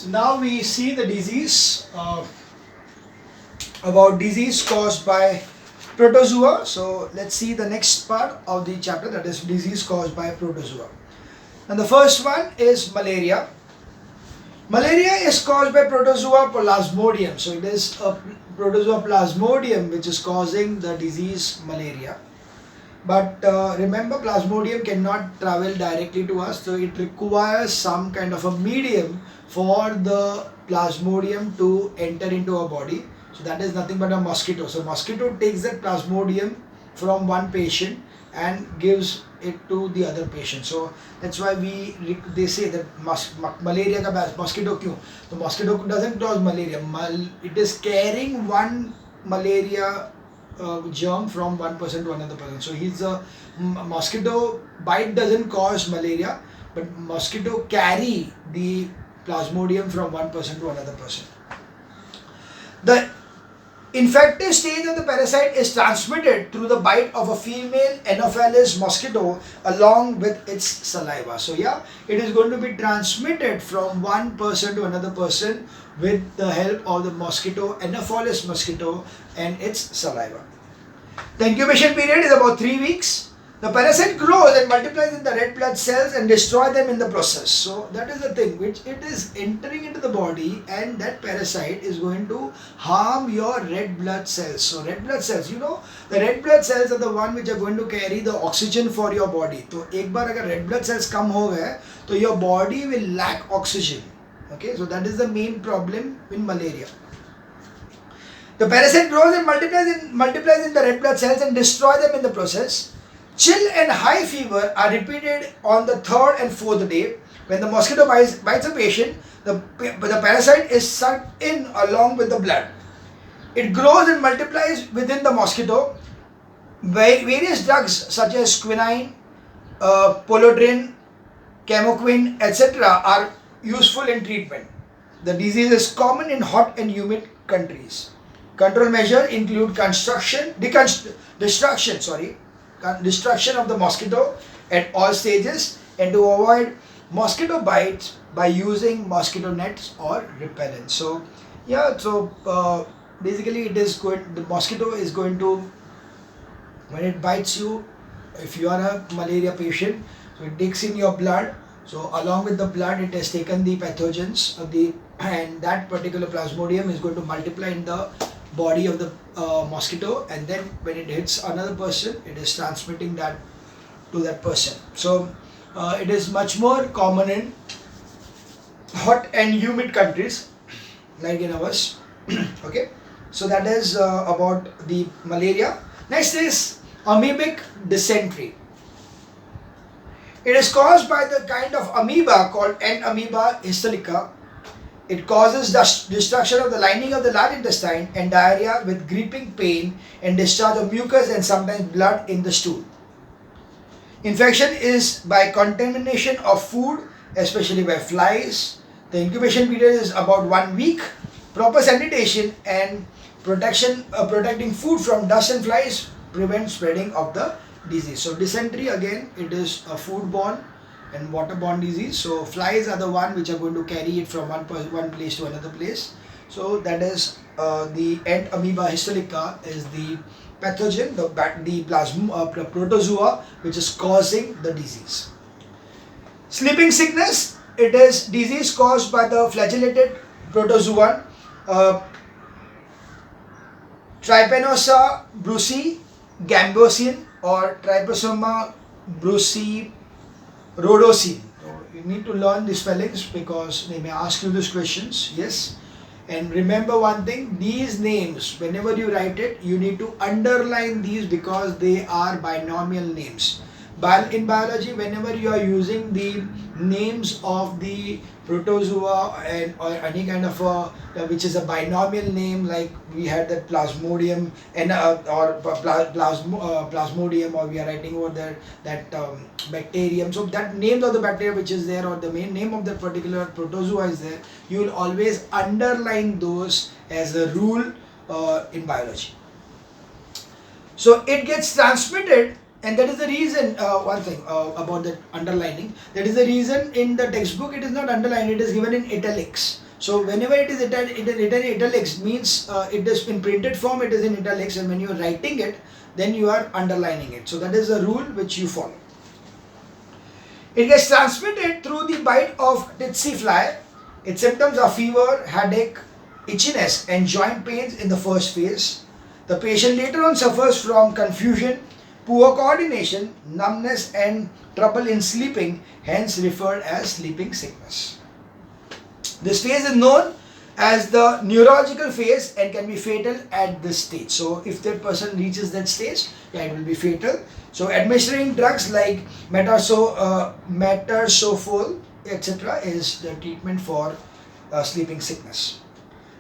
So now we see the disease about disease caused by protozoa. So let's see the next part of the chapter, that is disease caused by protozoa. And the first one is malaria. Malaria is caused by protozoa plasmodium. So it is a protozoa plasmodium which is causing the disease malaria. But remember, plasmodium cannot travel directly to us, so it requires some kind of a medium for the plasmodium to enter into our body. So that is nothing but a mosquito. So mosquito takes that plasmodium from one patient and gives it to the other patient. So that's why they say that malaria ka mosquito kyun? The mosquito doesn't cause malaria. It is carrying one malaria germ from one person to another person. So he's a mosquito bite doesn't cause malaria, but mosquito carry the plasmodium from one person to another person. The infective stage of the parasite is transmitted through the bite of a female Anopheles mosquito along with its saliva. So yeah, it is going to be transmitted from one person to another person with the help of the mosquito, Anopheles mosquito, and its saliva. The incubation period is about 3 weeks. The parasite grows and multiplies in the red blood cells and destroy them in the process. So that is the thing, which it is entering into the body, and that parasite is going to harm your red blood cells. So red blood cells, you know, the red blood cells are the one which are going to carry the oxygen for your body. So एक बार अगर red blood cells कम हो गए, तो your body will lack oxygen. Okay, so that is the main problem in malaria. The parasite grows and multiplies in the red blood cells and destroy them in the process. Chill and high fever are repeated on the third and fourth day. When the mosquito bites a patient, the parasite is sucked in along with the blood. It grows and multiplies within the mosquito. Various drugs such as quinine, polodrine, camoquine, etc. are useful in treatment. The disease is common in hot and humid countries. Control measures include destruction of the mosquito at all stages, and to avoid mosquito bites by using mosquito nets or repellents. So yeah, so basically the mosquito is going to, when it bites you, if you are a malaria patient, so it takes in your blood. So along with the blood, it has taken the pathogens of and that particular plasmodium is going to multiply in the body of the mosquito, and then when it hits another person, it is transmitting that to that person. So it is much more common in hot and humid countries like in ours. Okay, so that is about the malaria. Next is amoebic dysentery. It is caused by the kind of amoeba called Amoeba histolytica. It causes the destruction of the lining of the large intestine and diarrhea with griping pain and discharge of mucus and sometimes blood in the stool. Infection is by contamination of food, especially by flies. The incubation period is about 1 week. Proper sanitation and protecting food from dust and flies prevent spreading of the disease. So dysentery, again, it is a foodborne and waterborne disease. So flies are the one which are going to carry it from one place to another place. So that is the Amoeba histolytica is the pathogen, the protozoa which is causing the disease. Sleeping sickness, it is disease caused by the flagellated protozoan Trypanosoma brucei gambosin or Trypanosoma brucei rhodocin. So you need to learn the spellings because they may ask you these questions. Yes, and remember one thing, these names, whenever you write it, you need to underline these because they are binomial names. In biology, whenever you are using the names of the protozoa or any kind of which is a binomial name, like we had that plasmodium and plasmodium, or we are writing over there that bacterium. So that name of the bacteria which is there, or the main name of that particular protozoa is there, you will always underline those as a rule in biology. So it gets transmitted. And that is the reason, one thing about that underlining, that is the reason in the textbook it is not underlined, it is given in italics. So whenever it is written in italics means it is in printed form, it is in italics, and when you are writing it, then you are underlining it. So that is the rule which you follow. It gets transmitted through the bite of tsetse fly. Its symptoms are fever, headache, itchiness and joint pains in the first phase. The patient later on suffers from confusion, poor coordination, numbness and trouble in sleeping, hence referred as sleeping sickness. This phase is known as the neurological phase and can be fatal at this stage. So if that person reaches that stage, yeah, it will be fatal. So administering drugs like metarsofol, etc. is the treatment for sleeping sickness.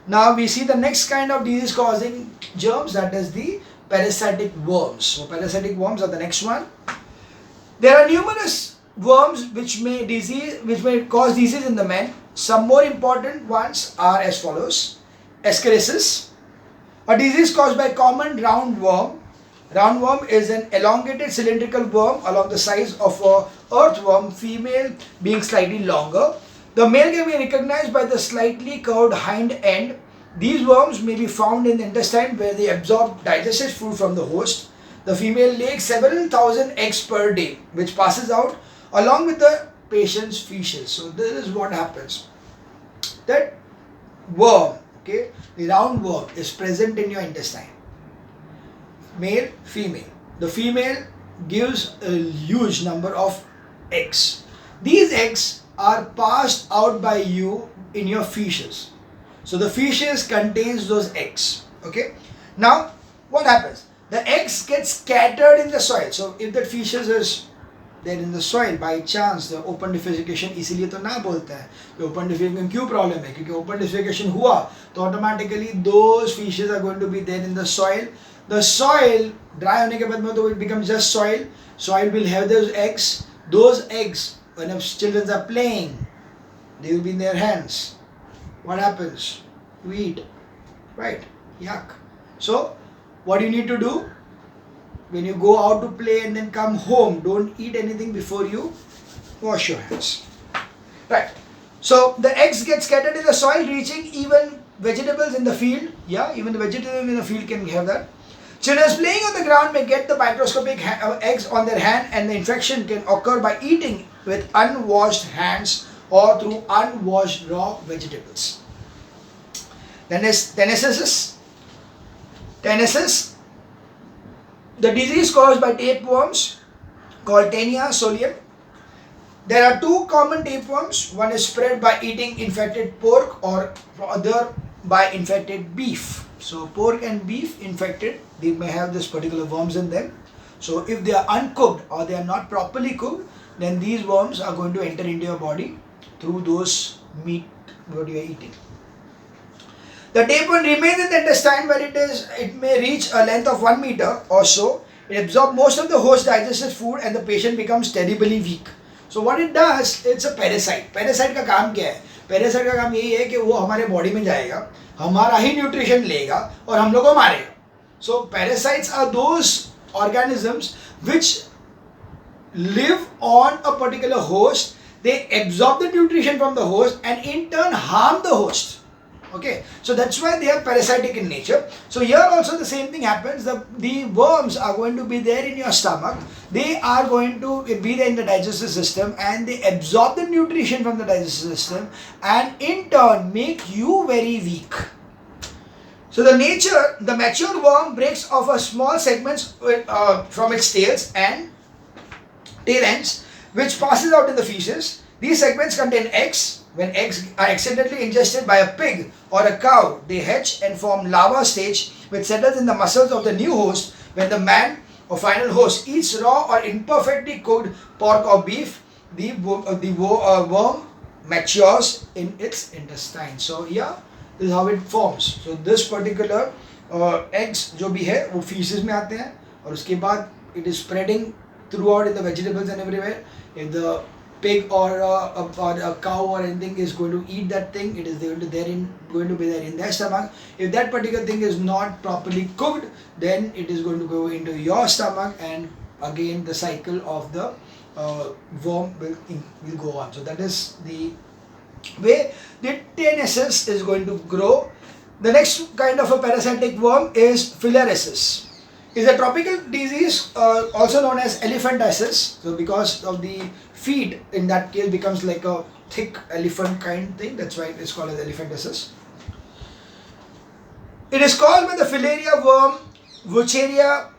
Now we see the next kind of disease causing germs, that is the parasitic worms. So parasitic worms are the next one. There are numerous worms which may cause disease in the men. Some more important ones are as follows. Ascariasis, a disease caused by common roundworm. Roundworm is an elongated cylindrical worm along the size of a earthworm, female being slightly longer. The male can be recognized by the slightly curved hind end. These worms may be found in the intestine where they absorb digested food from the host. The female lays several thousand eggs per day, which passes out along with the patient's feces. So this is what happens. That worm, okay, the roundworm is present in your intestine. Male, female. The female gives a huge number of eggs. These eggs are passed out by you in your feces. So the feces contains those eggs. Okay. Now what happens? The eggs get scattered in the soil. So if that feces is there in the soil by chance, the open defecation, इसीलिए तो ना बोलते हैं कि open defecation क्यों problem है, क्योंकि open defecation हुआ तो automatically those feces are going to be there in the soil. The soil dry होने के बाद में तो it becomes just soil. Soil will have those eggs. Those eggs, when children are playing, they will be in their hands. What happens? We eat, right? Yuck. So what you need to do when you go out to play and then come home, don't eat anything before you wash your hands, right? So the eggs get scattered in the soil, reaching even vegetables in the field. Yeah, even the vegetables in the field can have that. Children playing on the ground may get the microscopic eggs on their hand, and the infection can occur by eating with unwashed hands or through unwashed raw vegetables. Then is tenesis. Tenesis, the disease caused by tapeworms called Taenia solium. There are two common tapeworms. One is spread by eating infected pork, or other by infected beef. So pork and beef infected, they may have this particular worms in them. So if they are uncooked or they are not properly cooked, then these worms are going to enter into your body through those meat what you are eating. The tapeworm remains in the intestine where it may reach a length of 1 meter or so. It absorbs most of the host digested food and the patient becomes terribly weak. So what it does, it's a parasite. Parasite का काम क्या है? Parasite का काम यही है कि वो हमारे बॉडी में जाएगा, हमारा ही न्यूट्रिशन लेगा और हम लोगों को मारेगा. So parasites are those organisms which live on a particular host. They absorb the nutrition from the host and in turn harm the host. Okay, so that's why they are parasitic in nature. So here also the same thing happens. The worms are going to be there in your stomach. They are going to be there in the digestive system and they absorb the nutrition from the digestive system and in turn make you very weak. So the mature worm breaks off a small segments from its tails and tail ends, which passes out in the feces. These segments contain eggs. When eggs are accidentally ingested by a pig or a cow, they hatch and form larva stage, which settles in the muscles of the new host. When the man or final host eats raw or imperfectly cooked pork or beef, the worm matures in its intestine. So yeah, this is how it forms. So this particular eggs जो भी है वो feces में आते हैं और उसके बाद it is spreading throughout in the vegetables and everywhere. If the pig or a cow or anything is going to eat that thing, it is going to be there in their stomach. If that particular thing is not properly cooked, then it is going to go into your stomach and again the cycle of the worm will go on. So that is the where the tenacious is going to grow. The next kind of a parasitic worm is filariasis. Is a tropical disease also known as elephantiasis. So because of the feet in that case becomes like a thick elephant kind thing, that's why it is called as elephantiasis. It is caused by the filaria worm Wucheria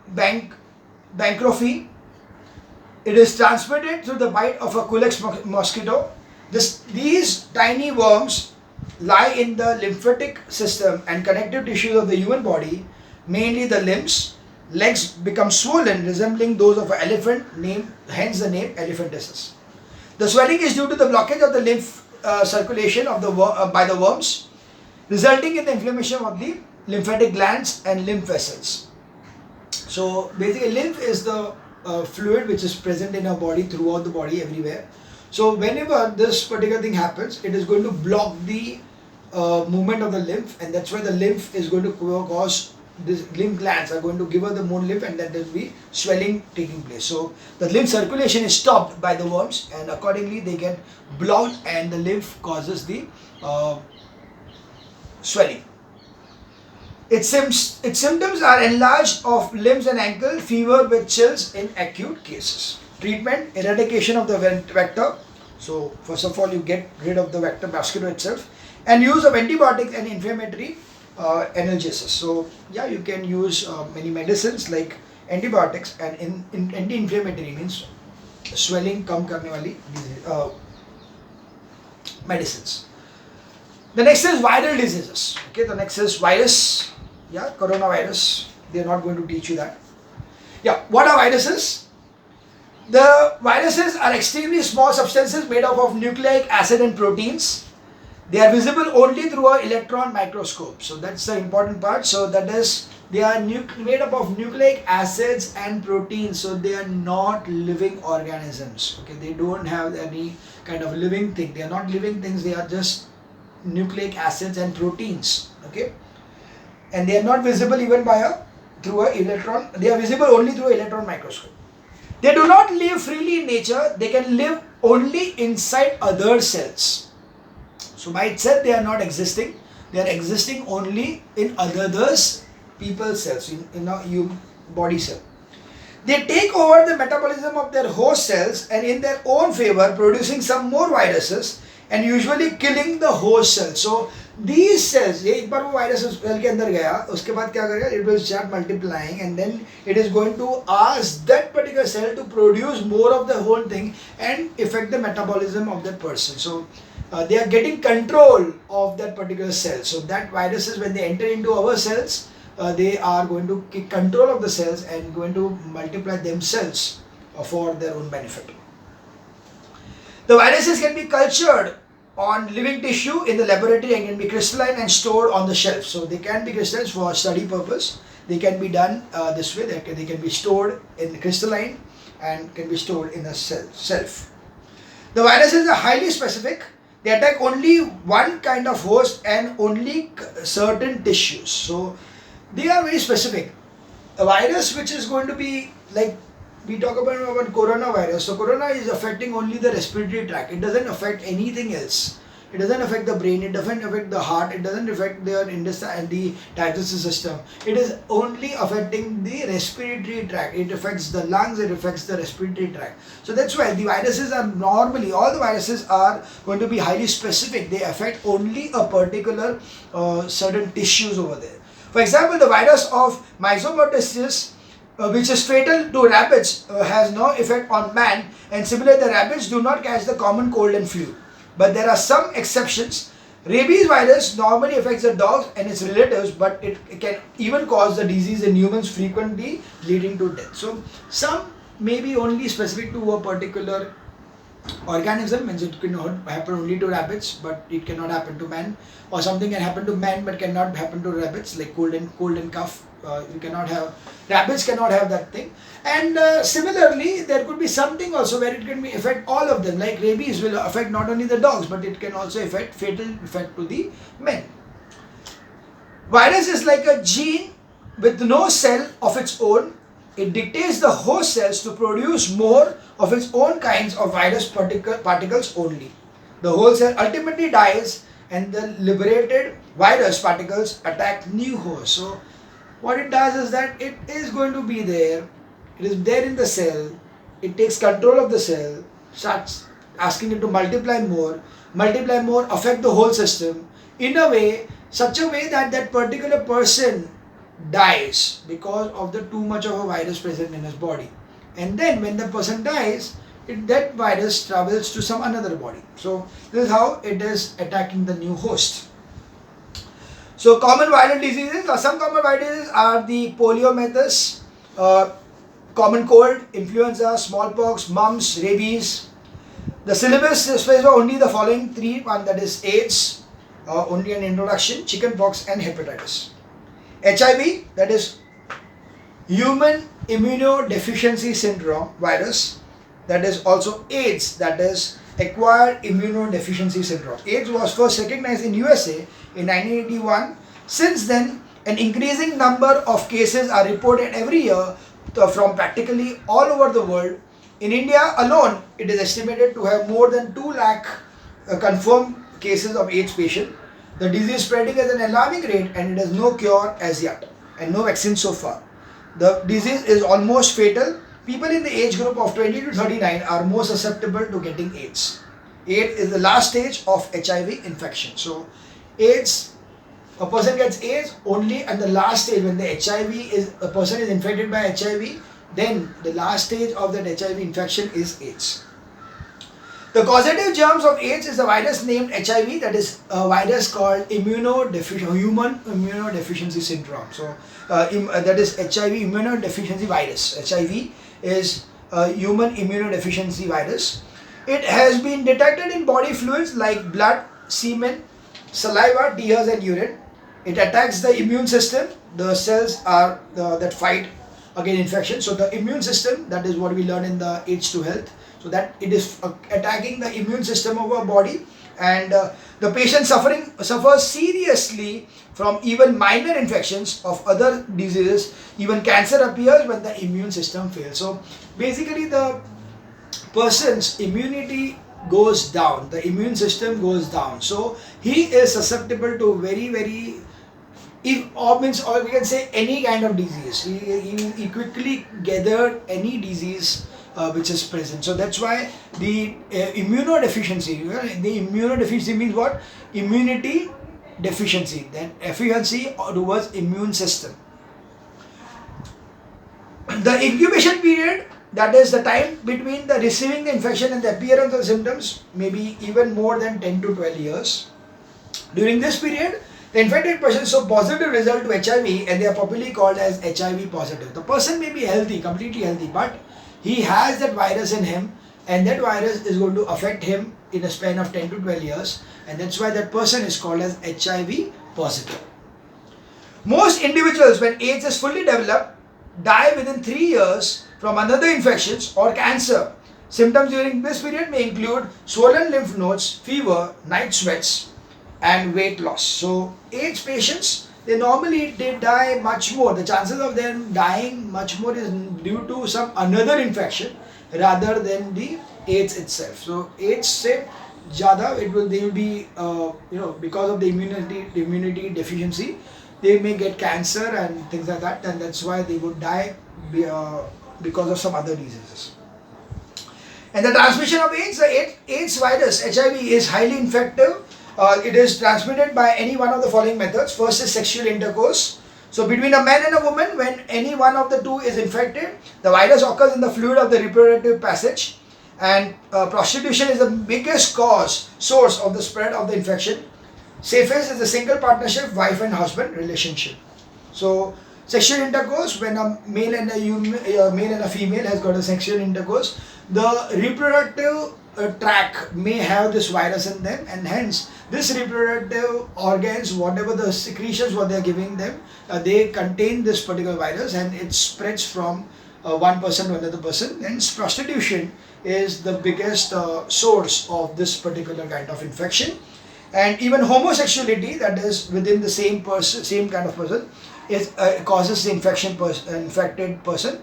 bancrofi. It is transmitted through the bite of a Culex mosquito. These tiny worms lie in the lymphatic system and connective tissues of the human body, mainly the limbs. Legs become swollen, resembling those of an elephant, hence the name elephantiasis. The swelling is due to the blockage of the lymph circulation of by the worms, resulting in the inflammation of the lymphatic glands and lymph vessels. So basically, lymph is the fluid which is present in our body, throughout the body, everywhere. So whenever this particular thing happens, it is going to block the movement of the lymph, and that's why the lymph is going to cause, these lymph glands are going to give us the more lymph, and then there will be swelling taking place. So the lymph circulation is stopped by the worms, and accordingly they get blocked, and the lymph causes the swelling. Its symptoms are enlarged of limbs and ankle, fever with chills in acute cases. Treatment: eradication of the vector. So first of all, you get rid of the vector mosquito itself, and use of antibiotics and inflammatory analgesics. So yeah, you can use many medicines like antibiotics and anti-inflammatory, means swelling kam karne wali medicines. The next is viral diseases. Okay, the next is virus. Yeah, coronavirus. They are not going to teach you that. Yeah, what are viruses? The viruses are extremely small substances made up of nucleic acid and proteins. They are visible only through an electron microscope. So that's the important part. So that is, they are made up of nucleic acids and proteins. So they are not living organisms. Okay, they don't have any kind of living thing. They are not living things. They are just nucleic acids and proteins. Okay, and they are not visible even through an electron. They are visible only through an electron microscope. They do not live freely in nature. They can live only inside other cells. So by itself they are not existing. They are existing only in others, people's cells, in a human body cell. They take over the metabolism of their host cells and in their own favor, producing some more viruses and usually killing the host cell. So these cells, ये एक बार वो virus cell के अंदर गया, उसके बाद क्या करेगा? It will start multiplying, and then it is going to ask that particular cell to produce more of the whole thing and affect the metabolism of that person. So they are getting control of that particular cell. So that viruses, when they enter into our cells, they are going to take control of the cells and going to multiply themselves for their own benefit. The viruses can be cultured on living tissue in the laboratory and can be crystalline and stored on the shelf. So they can be crystalline for study purpose. They can be done this way. They can be stored in crystalline and can be stored in a shelf. The viruses are highly specific. They attack only one kind of host and only certain tissues. So they are very specific. A virus which is going to be like, we talk about coronavirus. So corona is affecting only the respiratory tract. It doesn't affect anything else. It doesn't affect the brain. It doesn't affect the heart. It doesn't affect the intestine, the digestive system. It is only affecting the respiratory tract. It affects the lungs. It affects the respiratory tract. So that's why the viruses are normally, all the viruses are going to be highly specific. They affect only a particular certain tissues over there. For example, the virus of myxomatosis, which is fatal to rabbits, has no effect on man, and similarly the rabbits do not catch the common cold and flu. But there are some exceptions. Rabies virus normally affects the dogs and its relatives, but it can even cause the disease in humans, frequently leading to death. So some may be only specific to a particular organism, means it cannot happen only to rabbits, but it cannot happen to man, or something can happen to man but cannot happen to rabbits, like cold and cough. You cannot have, rabbits cannot have that thing. And similarly, there could be something also where it can be affect all of them, like rabies will affect not only the dogs, but it can also affect fatal effect to the men. Virus is like a gene with no cell of its own. It dictates the host cells to produce more of its own kinds of virus particles only. The whole cell ultimately dies and the liberated virus particles attack new hosts. So what it does is that it is going to be there, it is there in the cell, it takes control of the cell, starts asking it to multiply more, affect the whole system in a way, such a way that that particular person dies because of the too much of a virus present in his body. And then when the person dies, that virus travels to some another body. So this is how it is attacking the new host. So common viral diseases, some common viral diseases are the poliomyelitis, common cold, influenza, smallpox, mumps, rabies. The syllabus specifies only the following three, one that is AIDS, only an introduction, chickenpox and hepatitis. HIV, that is human immunodeficiency syndrome virus, that is also AIDS, that is acquired immunodeficiency syndrome. AIDS was first recognized in USA in 1981. Since then, an increasing number of cases are reported every year from practically all over the world. In India alone, it is estimated to have more than 2 lakh confirmed cases of AIDS patient. The disease is spreading at an alarming rate and it has no cure as yet and no vaccine so far. The disease is almost fatal. People in the age group of 20 to 39 are more susceptible to getting AIDS. AIDS is the last stage of HIV infection. So AIDS, a person gets AIDS only at the last stage when the a person is infected by HIV, then the last stage of that HIV infection is AIDS. The causative germs of AIDS is a virus named HIV, that is a virus called human immunodeficiency syndrome. So that is HIV immunodeficiency virus. HIV is a human immunodeficiency virus. It has been detected in body fluids like blood, semen, saliva, tears and urine. It attacks the immune system. The cells are that fight against infection. So the immune system, that is what we learn in the H2 Health. So that it is attacking the immune system of our body, and the patient suffers seriously from even minor infections of other diseases. Even cancer appears when the immune system fails. So basically the person's immunity goes down, the immune system goes down. So he is susceptible to very or we can say any kind of disease. He quickly gathered any disease which is present. So that's why the immunodeficiency means what? Immunity deficiency, then efficiency towards immune system. The incubation period, that is the time between the receiving the infection and the appearance of symptoms, may be even more than 10 to 12 years. During this period, the infected person show positive result to HIV and they are popularly called as HIV positive. The person may be healthy, completely healthy, but he has that virus in him and that virus is going to affect him in a span of 10 to 12 years, and that's why that person is called as HIV positive. Most individuals, when AIDS is fully developed, die within 3 years from another infections or cancer. Symptoms during this period may include swollen lymph nodes, fever, night sweats and weight loss. So AIDS patients, they die much more. The chances of them dying much more is due to some another infection rather than the AIDS itself. So AIDS se zyada they will be because of the immunity deficiency, they may get cancer and things like that, and that's why they would die because of some other diseases. And the transmission of AIDS, the AIDS virus, HIV, is highly infective. It is transmitted by any one of the following methods. First is sexual intercourse. So between a man and a woman, when any one of the two is infected, the virus occurs in the fluid of the reproductive passage, and prostitution is the biggest source of the spread of the infection. Safest is the single partnership, wife and husband relationship. So sexual intercourse, when a male and a female has got a sexual intercourse, the reproductive tract may have this virus in them, and hence this reproductive organs, whatever the secretions what they are giving them, they contain this particular virus and it spreads from one person to another person. Hence prostitution is the biggest source of this particular kind of infection. And even homosexuality, that is within the same kind of person, is causes the infected person.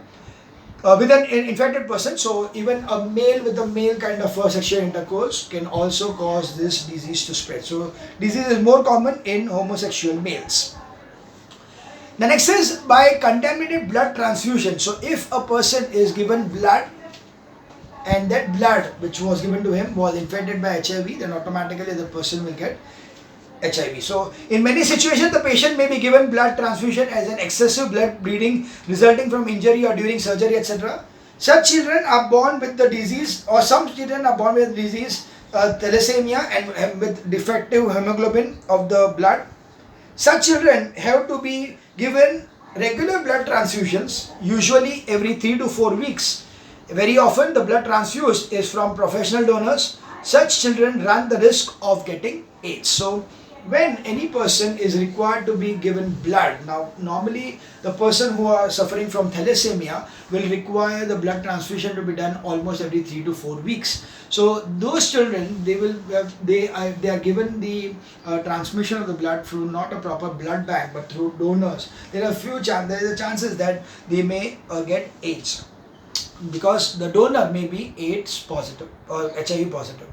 with an infected person. So even a male with a male kind of sexual intercourse can also cause this disease to spread. So disease is more common in homosexual males. The next is by contaminated blood transfusion. So if a person is given blood and that blood which was given to him was infected by HIV, then automatically the person will get HIV. So in many situations, the patient may be given blood transfusion as an excessive blood bleeding resulting from injury or during surgery, etc. Such children are born with the disease, or some children are born with disease, thalassemia, and with defective hemoglobin of the blood. Such children have to be given regular blood transfusions, usually every 3 to 4 weeks. Very often, the blood transfused is from professional donors. Such children run the risk of getting AIDS. So, when any person is required to be given blood, now normally the person who are suffering from thalassemia will require the blood transfusion to be done almost every 3 to 4 weeks. So those children, they are given the transmission of the blood through not a proper blood bank but through donors. There are chances that they may get AIDS because the donor may be AIDS positive or HIV positive.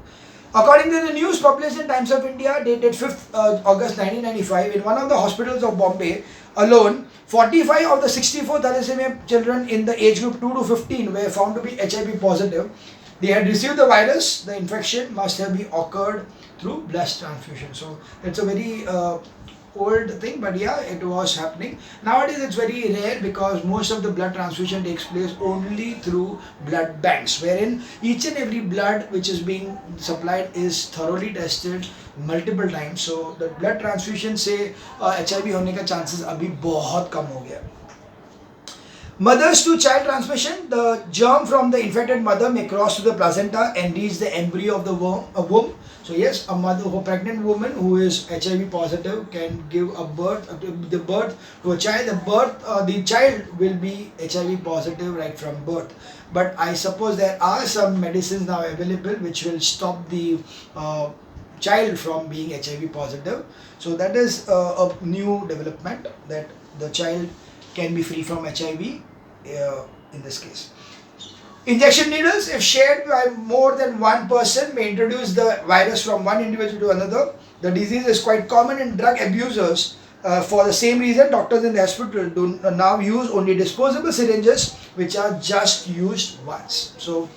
According to the news published in Times of India dated 5th August 1995, in one of the hospitals of Bombay alone, 45 of the 64 thalassemia children in the age group 2 to 15 were found to be HIV positive. They had received the virus. The infection must have been occurred through blood transfusion. So it's a very old thing, but yeah, it was happening. Nowadays it's very rare because most of the blood transfusion takes place only through blood banks, wherein each and every blood which is being supplied is thoroughly tested multiple times. So the blood transfusion से HIV होने का chances अभी बहुत कम हो गया. Mothers to child transmission, the germ from the infected mother may cross to the placenta and reach the embryo of the womb. So yes, a pregnant woman who is HIV positive can give birth to a child. The child will be HIV positive right from birth. But I suppose there are some medicines now available which will stop the child from being HIV positive. So that is a new development, that the child can be free from HIV in this case. Injection needles, if shared by more than one person, may introduce the virus from one individual to another. The disease is quite common in drug abusers. For the same reason, doctors in the hospital do now use only disposable syringes which are just used once. So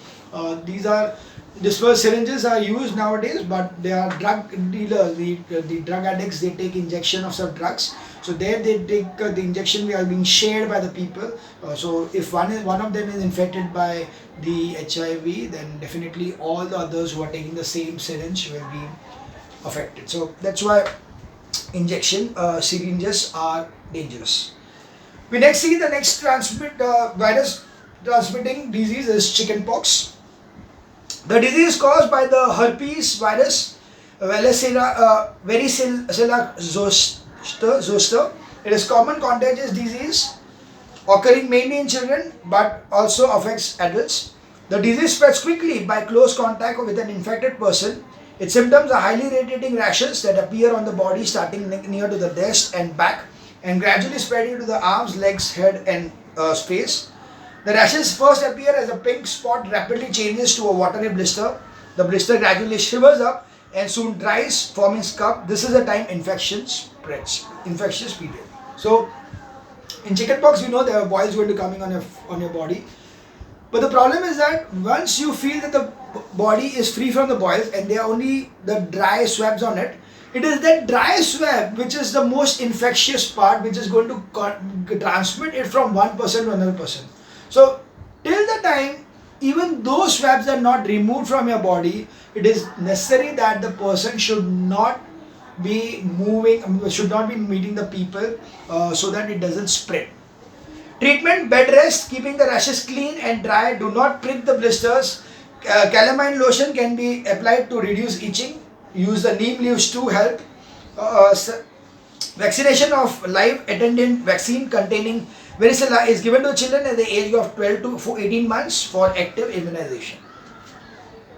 these are disposable syringes are used nowadays, but they are drug dealers, the drug addicts, they take injection of some drugs. So there they take the injection, we are being shared by the people. So if one of them is infected by the HIV, then definitely all the others who are taking the same syringe will be affected. So that's why injection syringes are dangerous. We next see the next virus transmitting disease is chickenpox. The disease is caused by the herpes virus, varicella zoster. It is common contagious disease occurring mainly in children but also affects adults. The disease spreads quickly by close contact with an infected person. Its symptoms are highly irritating rashes that appear on the body starting near to the breast and back and gradually spreading to the arms, legs, head and face. The rashes first appear as a pink spot, rapidly changes to a watery blister. The blister gradually shrivells up and soon dries, forming scab. This is the time infection spreads, infectious period. So in chickenpox, we know there are boils going to coming on your body. But the problem is that once you feel that the body is free from the boils and there are only the dry swabs on it, it is that dry swab which is the most infectious part, which is going to transmit it from one person to another person. So till the time even those swabs are not removed from your body, it is necessary that the person should not be moving, should not be meeting the people so that it doesn't spread. Treatment: bed rest, keeping the rashes clean and dry, do not prick the blisters. Calamine lotion can be applied to reduce itching. Use the neem leaves to help. Vaccination of live attendant vaccine containing varicella is given to children at the age of 12 to 18 months for active immunization.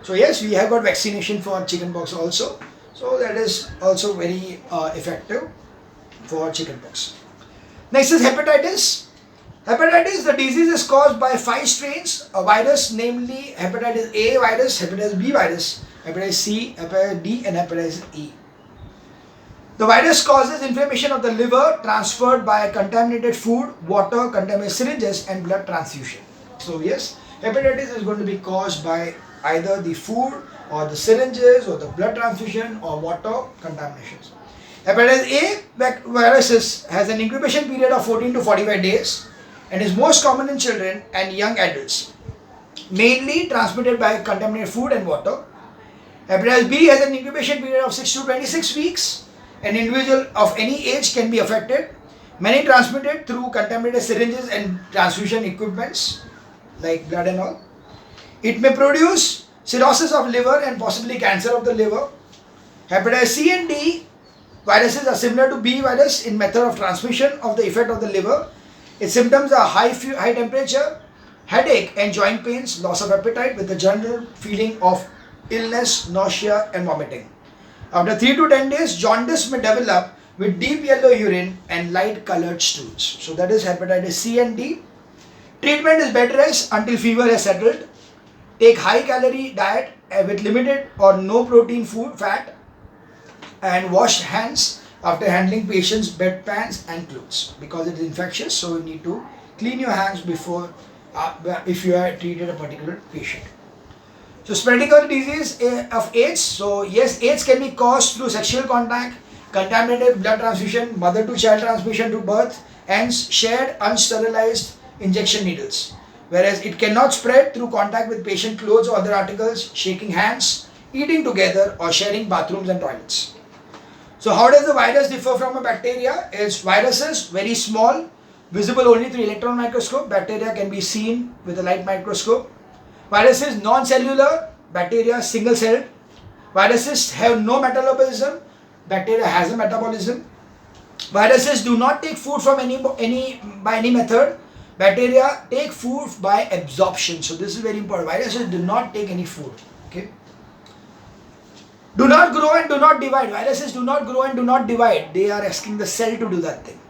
So yes, we have got vaccination for chickenpox also. So that is also very effective for chickenpox. Next is hepatitis. Hepatitis, the disease is caused by 5 strains, a virus, namely hepatitis A virus, hepatitis B virus, hepatitis C, hepatitis D, and hepatitis E. The virus causes inflammation of the liver transferred by contaminated food, water, contaminated syringes, and blood transfusion. So yes, hepatitis is going to be caused by either the food or the syringes or the blood transfusion or water contaminations. Hepatitis A virus has an incubation period of 14 to 45 days and is most common in children and young adults, mainly transmitted by contaminated food and water. Hepatitis B has an incubation period of 6 to 26 weeks. An individual of any age can be affected, many transmitted through contaminated syringes and transfusion equipments like blood and all. It may produce cirrhosis of liver and possibly cancer of the liver. Hepatitis C and D viruses are similar to B virus in method of transmission of the effect of the liver. Its symptoms are high temperature, headache and joint pains, loss of appetite with the general feeling of illness, nausea and vomiting. After 3 to 10 days, jaundice may develop with deep yellow urine and light colored stools. So that is hepatitis C and D. Treatment is bed rest until fever has settled. Take high calorie diet with limited or no protein food, fat, and wash hands after handling patients' bedpans and clothes because it is infectious. So you need to clean your hands before if you are treated a particular patient. So spreading of the disease of AIDS. So yes, AIDS can be caused through sexual contact, contaminated blood transfusion, mother to child transmission to birth, and shared unsterilized injection needles. Whereas it cannot spread through contact with patient clothes or other articles, shaking hands, eating together, or sharing bathrooms and toilets. So how does the virus differ from a bacteria? Is viruses very small, visible only through electron microscope. Bacteria can be seen with a light microscope. Viruses non-cellular, bacteria single-celled. Viruses have no metabolism, bacteria has a metabolism. Viruses do not take food from by any method. Bacteria take food by absorption. So this is very important. Viruses do not take any food. Okay. Do not grow and do not divide. Viruses do not grow and do not divide. They are asking the cell to do that thing.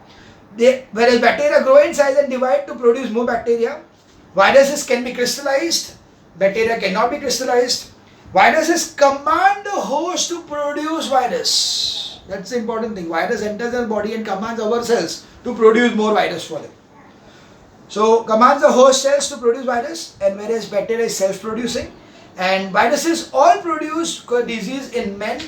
Whereas bacteria grow in size and divide to produce more bacteria. Viruses can be crystallized. Bacteria cannot be crystallized. Viruses command the host to produce virus. That's the important thing. Virus enters our body and commands our cells to produce more virus for them. So commands the host cells to produce virus, and whereas bacteria is self-producing, and viruses all produce disease in men,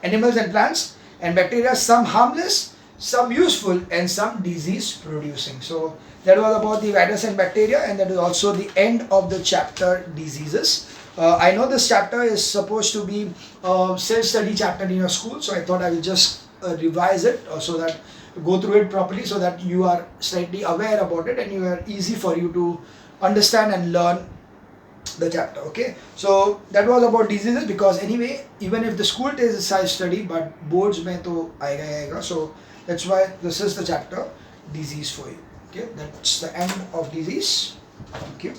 animals and plants, and bacteria some harmless, some useful, and some disease producing. So that was about the virus and bacteria, and that is also the end of the chapter diseases. I know this chapter is supposed to be a self-study chapter in your school, so I thought I will just revise it so that go through it properly so that you are slightly aware about it and you are easy for you to understand and learn the chapter. Okay, so that was about diseases, because anyway, even if the school takes a self-study, but boards mein to aega. So that's why this is the chapter disease for you. Okay, that's the end of disease. Thank you.